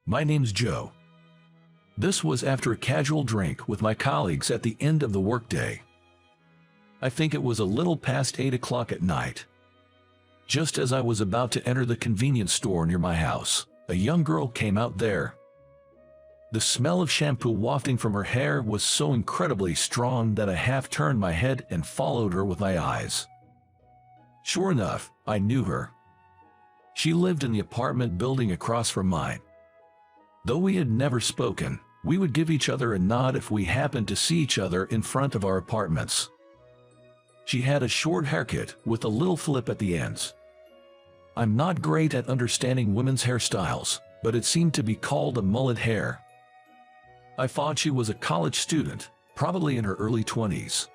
My name's Joe. This was after a casual drink with my colleagues at the end of the workday. I think it was a little past 8 o'clock at night. Just as I was about to enter the convenience store near my house, a young girl came out there. The smell of shampoo wafting from her hair was so incredibly strong that I half turned my head and followed her with my eyes. Sure enough, I knew her. She lived in the apartment building across from mine. Though we had never spoken, we would give each other a nod if we happened to see each other in front of our apartments. She had a short haircut with a little flip at the ends. I'm not great at understanding women's hairstyles, but it seemed to be called a mullet hair. I thought she was a college student, probably in her early 20s.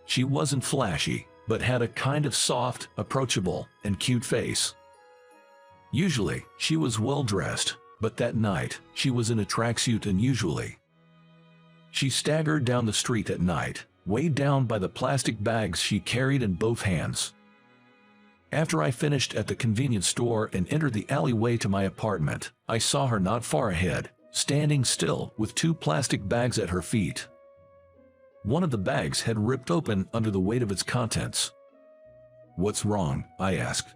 She wasn't flashy, but had a kind of soft, approachable, and cute face. Usually, she was well-dressed, but that night, she was in a tracksuit unusually. She staggered down the street at night, weighed down by the plastic bags she carried in both hands. After I finished at the convenience store and entered the alleyway to my apartment, I saw her not far ahead, standing still with 2 plastic bags at her feet. One of the bags had ripped open under the weight of its contents. "What's wrong?" I asked.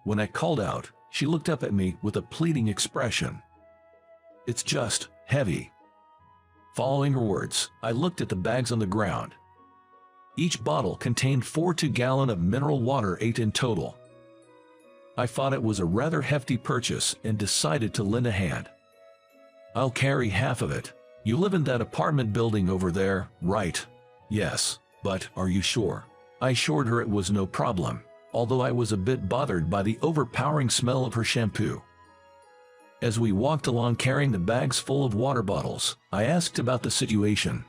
When I called out, she looked up at me with a pleading expression. "It's just heavy." Following her words, I looked at the bags on the ground. Each bottle contained 4 2-gallon of mineral water, 8 in total. I thought it was a rather hefty purchase and decided to lend a hand. "I'll carry half of it. You live in that apartment building over there, right?" "Yes, but are you sure?" I assured her it was no problem, although I was a bit bothered by the overpowering smell of her shampoo. As we walked along carrying the bags full of water bottles, I asked about the situation.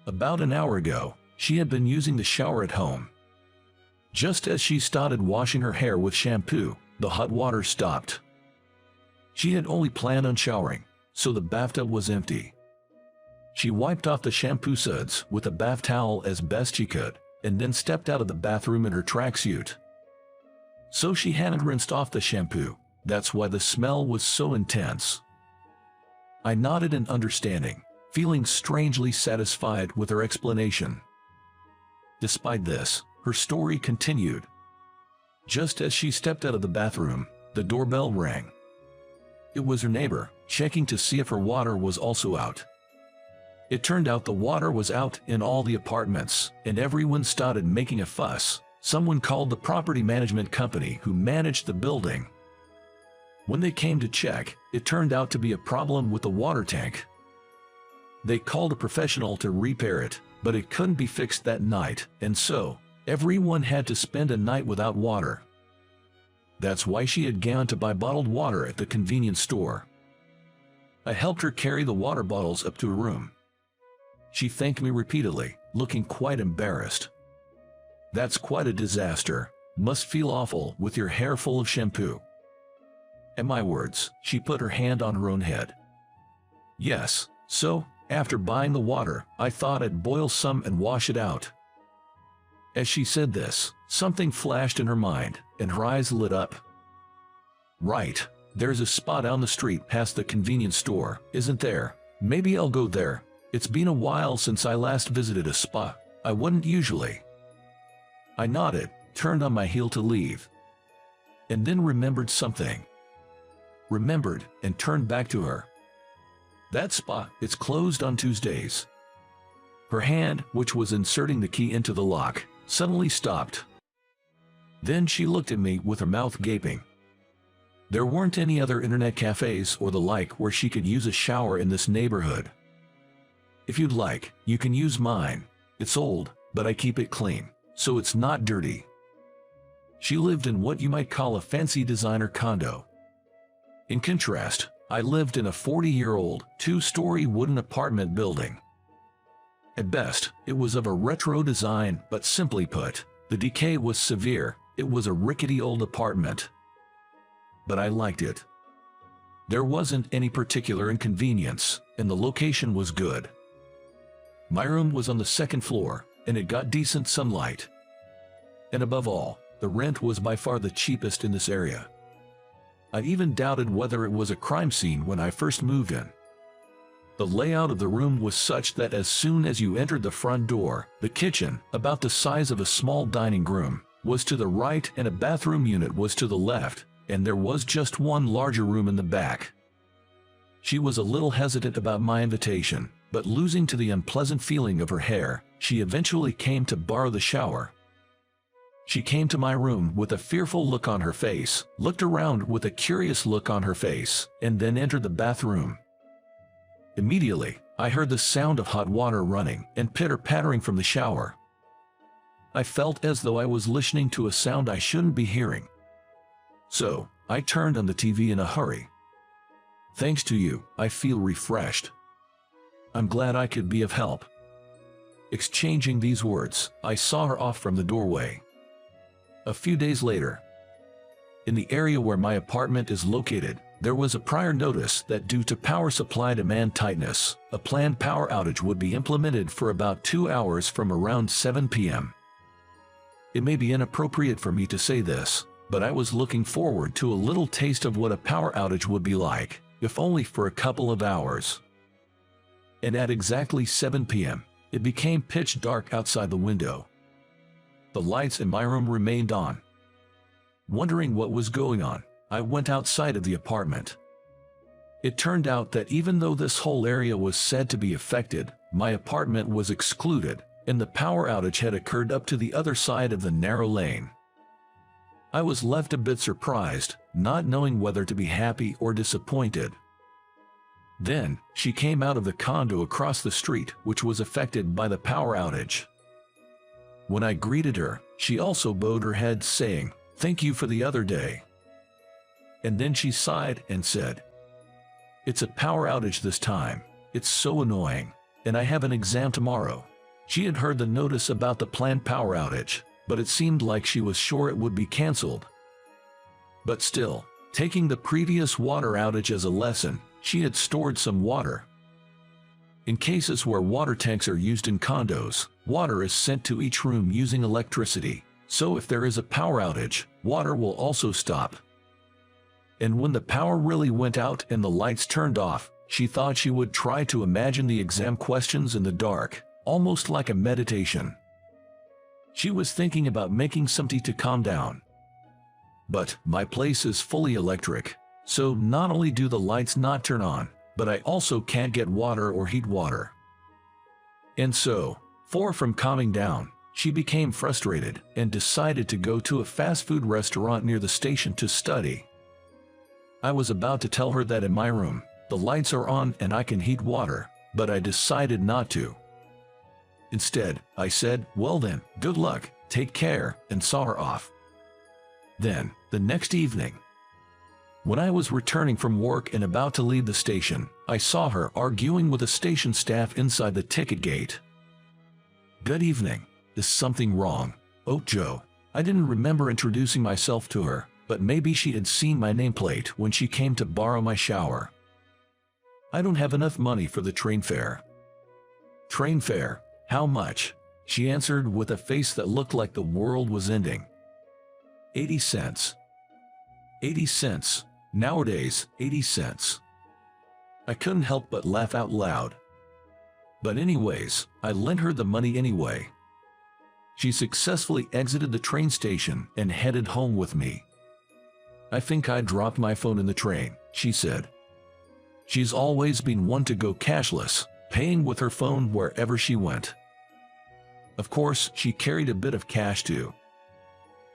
About an hour ago, she had been using the shower at home. Just as she started washing her hair with shampoo, the hot water stopped. She had only planned on showering, so the bathtub was empty. She wiped off the shampoo suds with a bath towel as best she could, and then stepped out of the bathroom in her tracksuit. So she hadn't rinsed off the shampoo. That's why the smell was so intense. I nodded in understanding, feeling strangely satisfied with her explanation. Despite this, her story continued. Just as she stepped out of the bathroom, the doorbell rang. It was her neighbor, checking to see if her water was also out. It turned out the water was out in all the apartments, and everyone started making a fuss. Someone called the property management company who managed the building. When they came to check, it turned out to be a problem with the water tank. They called a professional to repair it, but it couldn't be fixed that night, and so, everyone had to spend a night without water. That's why she had gone to buy bottled water at the convenience store. I helped her carry the water bottles up to her room. She thanked me repeatedly, looking quite embarrassed. "That's quite a disaster. Must feel awful with your hair full of shampoo." At my words, she put her hand on her own head. "Yes, so, after buying the water, I thought I'd boil some and wash it out." As she said this, something flashed in her mind, and her eyes lit up. "Right, there's a spa down the street past the convenience store, isn't there? Maybe I'll go there. It's been a while since I last visited a spa. I wouldn't usually." I nodded, turned on my heel to leave, and then remembered something. Remembered and turned back to her. "That spa, it's closed on Tuesdays." Her hand, which was inserting the key into the lock, suddenly stopped. Then she looked at me with her mouth gaping. There weren't any other internet cafes or the like where she could use a shower in this neighborhood. "If you'd like, you can use mine. It's old, but I keep it clean, so it's not dirty." She lived in what you might call a fancy designer condo. In contrast, I lived in a 40-year-old, 2-story wooden apartment building. At best, it was of a retro design, but simply put, the decay was severe. It was a rickety old apartment. But I liked it. There wasn't any particular inconvenience, and the location was good. My room was on the 2nd floor, and it got decent sunlight. And above all, the rent was by far the cheapest in this area. I even doubted whether it was a crime scene when I first moved in. The layout of the room was such that as soon as you entered the front door, the kitchen, about the size of a small dining room, was to the right and a bathroom unit was to the left, and there was just one larger room in the back. She was a little hesitant about my invitation, but losing to the unpleasant feeling of her hair, she eventually came to borrow the shower. She came to my room with a fearful look on her face, looked around with a curious look on her face, and then entered the bathroom. Immediately, I heard the sound of hot water running and pitter-pattering from the shower. I felt as though I was listening to a sound I shouldn't be hearing. So, I turned on the TV in a hurry. Thanks to you, I feel refreshed. I'm glad I could be of help. Exchanging these words, I saw her off from the doorway. A few days later, in the area where my apartment is located, there was a prior notice that due to power supply demand tightness, a planned power outage would be implemented for about 2 hours from around 7 p.m. It may be inappropriate for me to say this, but I was looking forward to a little taste of what a power outage would be like, if only for a couple of hours. And at exactly 7 p.m., it became pitch dark outside the window. The lights in my room remained on. Wondering what was going on, I went outside of the apartment. It turned out that even though this whole area was said to be affected, my apartment was excluded, and the power outage had occurred up to the other side of the narrow lane. I was left a bit surprised, not knowing whether to be happy or disappointed. Then, she came out of the condo across the street, which was affected by the power outage. When I greeted her, she also bowed her head, saying, "Thank you for the other day." And then she sighed and said, "It's a power outage this time. It's so annoying. And I have an exam tomorrow." She had heard the notice about the planned power outage, but it seemed like she was sure it would be cancelled. But still, taking the previous water outage as a lesson, she had stored some water. In cases where water tanks are used in condos, water is sent to each room using electricity, so if there is a power outage, water will also stop. And when the power really went out and the lights turned off, she thought she would try to imagine the exam questions in the dark, almost like a meditation. She was thinking about making some tea to calm down. But my place is fully electric, so not only do the lights not turn on, but I also can't get water or heat water. And so, far from calming down, she became frustrated and decided to go to a fast food restaurant near the station to study. I was about to tell her that in my room, the lights are on and I can heat water, but I decided not to. Instead, I said, "Well then, good luck, take care," and saw her off. Then, the next evening, when I was returning from work and about to leave the station, I saw her arguing with the station staff inside the ticket gate. "Good evening. Is something wrong?" "Oh, Joe." I didn't remember introducing myself to her, but maybe she had seen my nameplate when she came to borrow my shower. "I don't have enough money for the train fare." "Train fare? How much?" she answered with a face that looked like the world was ending. 80 cents. 80 cents. Nowadays, 80 cents. I couldn't help but laugh out loud. But anyways, I lent her the money anyway. She successfully exited the train station and headed home with me. "I think I dropped my phone in the train," she said. She's always been one to go cashless, paying with her phone wherever she went. Of course, she carried a bit of cash too.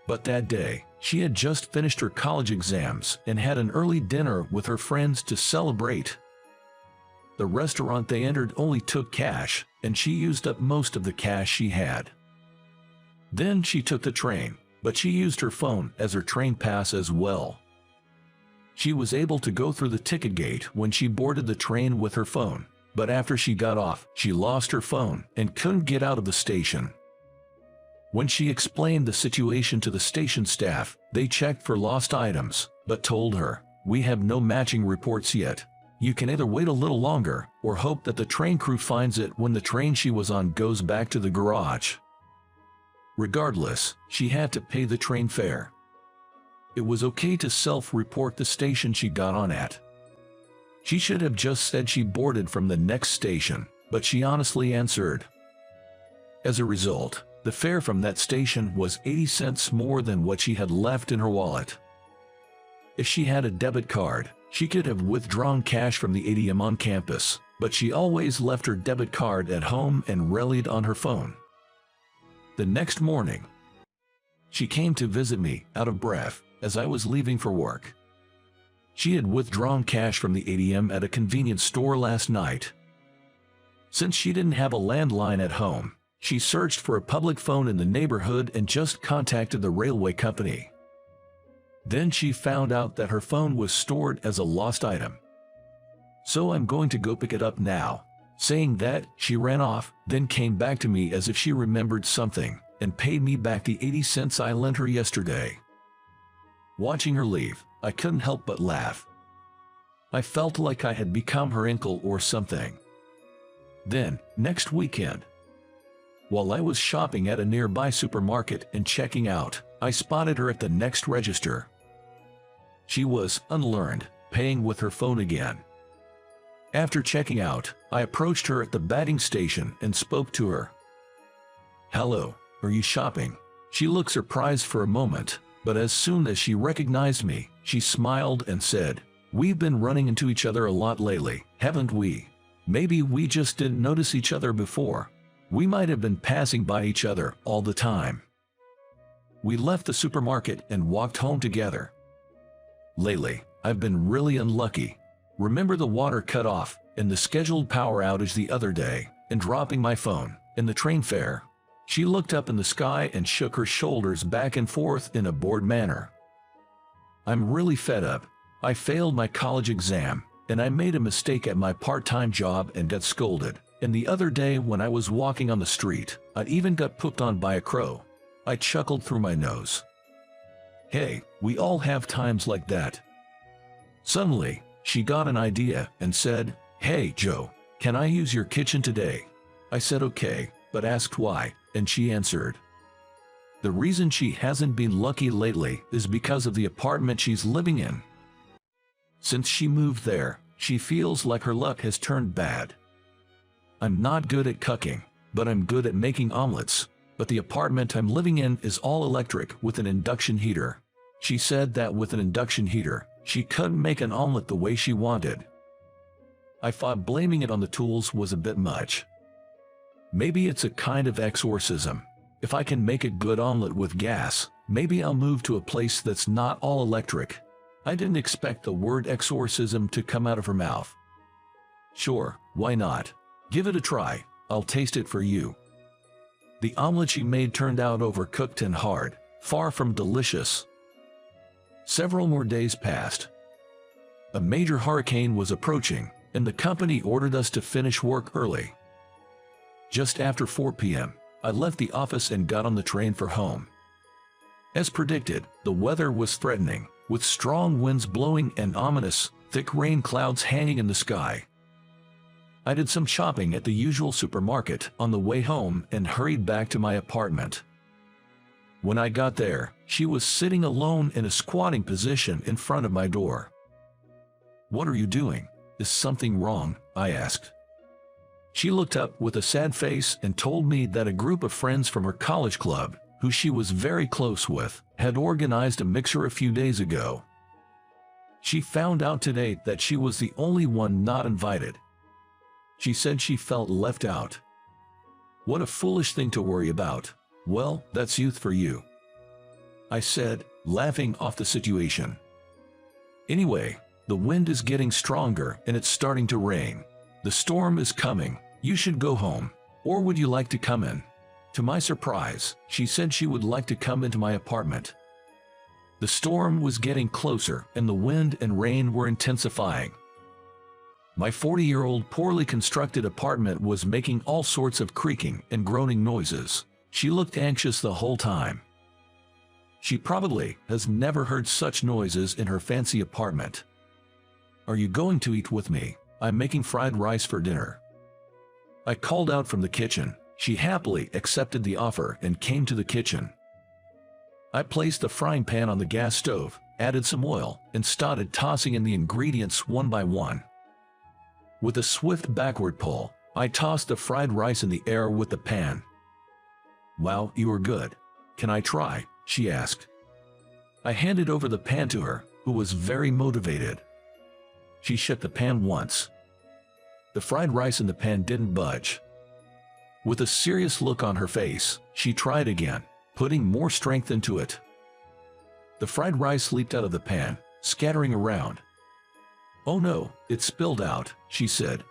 But that day, she had just finished her college exams and had an early dinner with her friends to celebrate. The restaurant they entered only took cash, and she used up most of the cash she had. Then she took the train, but she used her phone as her train pass as well. She was able to go through the ticket gate when she boarded the train with her phone, but after she got off, she lost her phone and couldn't get out of the station. When she explained the situation to the station staff, they checked for lost items, but told her, "We have no matching reports yet. You can either wait a little longer or hope that the train crew finds it when the train she was on goes back to the garage." Regardless, she had to pay the train fare. It was okay to self-report the station she got on at. She should have just said she boarded from the next station, but she honestly answered. As a result, the fare from that station was 80 cents more than what she had left in her wallet. If she had a debit card, she could have withdrawn cash from the ATM on campus, but she always left her debit card at home and relied on her phone. The next morning, she came to visit me, out of breath, as I was leaving for work. She had withdrawn cash from the ATM at a convenience store last night. Since she didn't have a landline at home, she searched for a public phone in the neighborhood and just contacted the railway company. Then she found out that her phone was stored as a lost item. So I'm going to go pick it up now. Saying that, she ran off, then came back to me as if she remembered something, and paid me back the 80 cents I lent her yesterday. Watching her leave, I couldn't help but laugh. I felt like I had become her uncle or something. Then, next weekend, while I was shopping at a nearby supermarket and checking out, I spotted her at the next register. She was, unlearned, paying with her phone again. After checking out, I approached her at the batting station and spoke to her. "Hello, are you shopping?" She looked surprised for a moment, but as soon as she recognized me, she smiled and said, "We've been running into each other a lot lately, haven't we? Maybe we just didn't notice each other before. We might have been passing by each other all the time." We left the supermarket and walked home together. Lately, I've been really unlucky. Remember the water cut off and the scheduled power outage the other day, and dropping my phone and the train fare? She looked up in the sky and shook her shoulders back and forth in a bored manner. I'm really fed up. I failed my college exam, and I made a mistake at my part-time job and got scolded. And the other day when I was walking on the street, I even got pooped on by a crow. I chuckled through my nose. Hey, we all have times like that. Suddenly, she got an idea and said, "Hey Joe, can I use your kitchen today?" I said okay, but asked why, and she answered. The reason she hasn't been lucky lately is because of the apartment she's living in. Since she moved there, she feels like her luck has turned bad. I'm not good at cooking, but I'm good at making omelets. But the apartment I'm living in is all electric with an induction heater. She said that with an induction heater, she couldn't make an omelet the way she wanted. I thought blaming it on the tools was a bit much. Maybe it's a kind of exorcism. If I can make a good omelet with gas, maybe I'll move to a place that's not all electric. I didn't expect the word exorcism to come out of her mouth. Sure, why not? Give it a try. I'll taste it for you. The omelet she made turned out overcooked and hard, far from delicious. Several more days passed. A major hurricane was approaching, and the company ordered us to finish work early. Just after 4 p.m., I left the office and got on the train for home. As predicted, the weather was threatening, with strong winds blowing and ominous, thick rain clouds hanging in the sky. I did some shopping at the usual supermarket on the way home and hurried back to my apartment. When I got there, she was sitting alone in a squatting position in front of my door. "What are you doing? Is something wrong?" I asked. She looked up with a sad face and told me that a group of friends from her college club, who she was very close with, had organized a mixer a few days ago. She found out today that she was the only one not invited. She said she felt left out. What a foolish thing to worry about. Well, that's youth for you, I said, laughing off the situation. Anyway, the wind is getting stronger and it's starting to rain. The storm is coming. You should go home. Or would you like to come in? To my surprise, she said she would like to come into my apartment. The storm was getting closer and the wind and rain were intensifying. My 40-year-old poorly constructed apartment was making all sorts of creaking and groaning noises. She looked anxious the whole time. She probably has never heard such noises in her fancy apartment. "Are you going to eat with me? I'm making fried rice for dinner." I called out from the kitchen. She happily accepted the offer and came to the kitchen. I placed the frying pan on the gas stove, added some oil, and started tossing in the ingredients one by one. With a swift backward pull, I tossed the fried rice in the air with the pan. "Wow, you are good. Can I try?" she asked. I handed over the pan to her, who was very motivated. She shook the pan once. The fried rice in the pan didn't budge. With a serious look on her face, she tried again, putting more strength into it. The fried rice leaped out of the pan, scattering around. "Oh no, it spilled out," she said.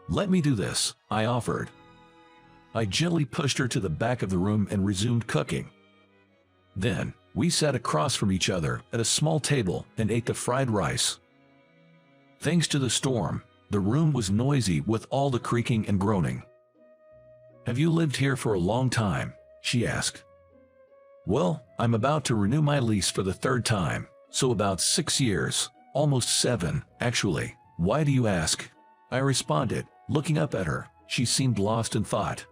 "Let me do this," I offered. I gently pushed her to the back of the room and resumed cooking. Then, we sat across from each other at a small table and ate the fried rice. Thanks to the storm, the room was noisy with all the creaking and groaning. "Have you lived here for a long time?" she asked. "Well, I'm about to renew my lease for the third time, so about 6 years, almost 7, actually. Why do you ask?" I responded, looking up at her. She seemed lost in thought.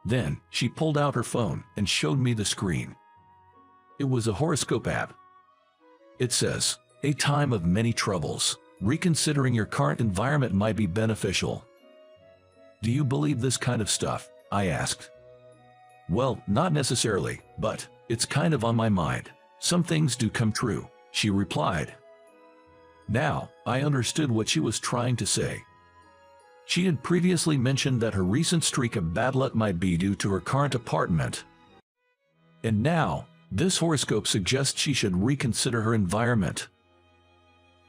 Then, she pulled out her phone and showed me the screen. It was a horoscope app. It says, "A time of many troubles. Reconsidering your current environment might be beneficial." "Do you believe this kind of stuff?" I asked. "Well, not necessarily, but it's kind of on my mind. Some things do come true," she replied. Now, I understood what she was trying to say. She had previously mentioned that her recent streak of bad luck might be due to her current apartment. And now, this horoscope suggests she should reconsider her environment.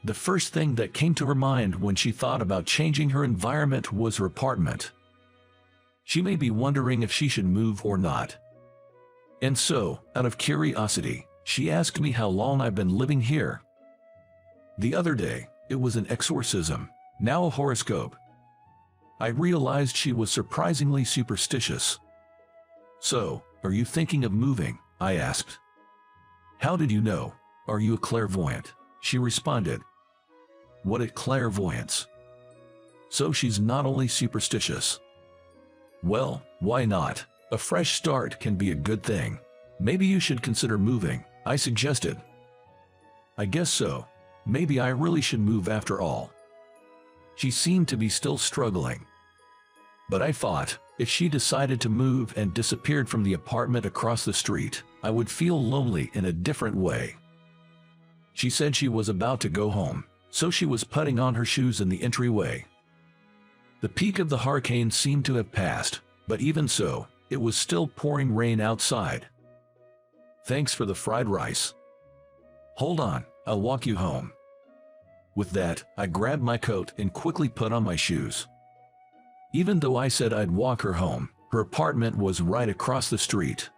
The first thing that came to her mind when she thought about changing her environment was her apartment. She may be wondering if she should move or not. And so, out of curiosity, she asked me how long I've been living here. The other day, it was an exorcism, now a horoscope. I realized she was surprisingly superstitious. "So, are you thinking of moving?" I asked. "How did you know? Are you a clairvoyant?" she responded. What a clairvoyance. So she's not only superstitious. Well, why not? A fresh start can be a good thing. Maybe you should consider moving, I suggested. I guess so. Maybe I really should move after all. She seemed to be still struggling. But I thought, if she decided to move and disappeared from the apartment across the street, I would feel lonely in a different way. She said she was about to go home, so she was putting on her shoes in the entryway. The peak of the hurricane seemed to have passed, but even so, it was still pouring rain outside. "Thanks for the fried rice. Hold on, I'll walk you home." With that, I grabbed my coat and quickly put on my shoes. Even though I said I'd walk her home, her apartment was right across the street.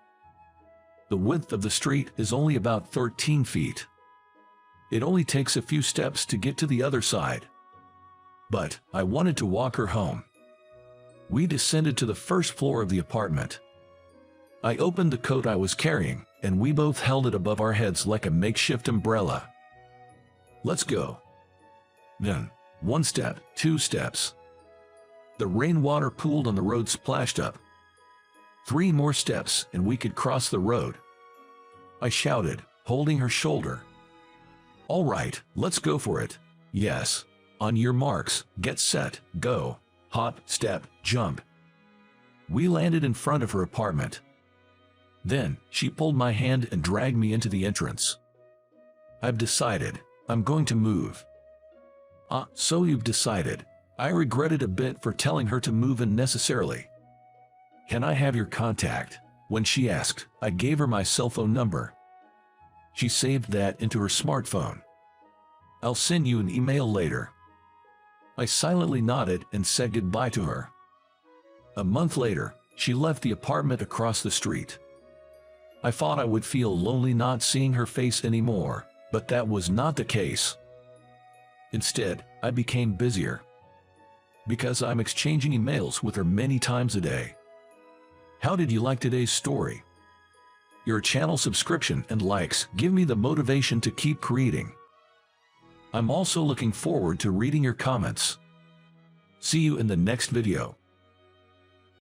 The width of the street is only about 13 feet. It only takes a few steps to get to the other side. But I wanted to walk her home. We descended to the first floor of the apartment. I opened the coat I was carrying, and we both held it above our heads like a makeshift umbrella. "Let's go." Then, 1 step, 2 steps. The rainwater pooled on the road splashed up. 3 more steps and we could cross the road. I shouted, holding her shoulder. "All right, let's go for it." "Yes. On your marks, get set, go." Hop, step, jump. We landed in front of her apartment. Then, she pulled my hand and dragged me into the entrance. "I've decided. I'm going to move." "Ah, so you've decided." I regretted a bit for telling her to move unnecessarily. "Can I have your contact?" When she asked, I gave her my cell phone number. She saved that into her smartphone. "I'll send you an email later." I silently nodded and said goodbye to her. A month later, she left the apartment across the street. I thought I would feel lonely not seeing her face anymore, but that was not the case. Instead, I became busier. Because I'm exchanging emails with her many times a day. How did you like today's story? Your channel subscription and likes give me the motivation to keep creating. I'm also looking forward to reading your comments. See you in the next video.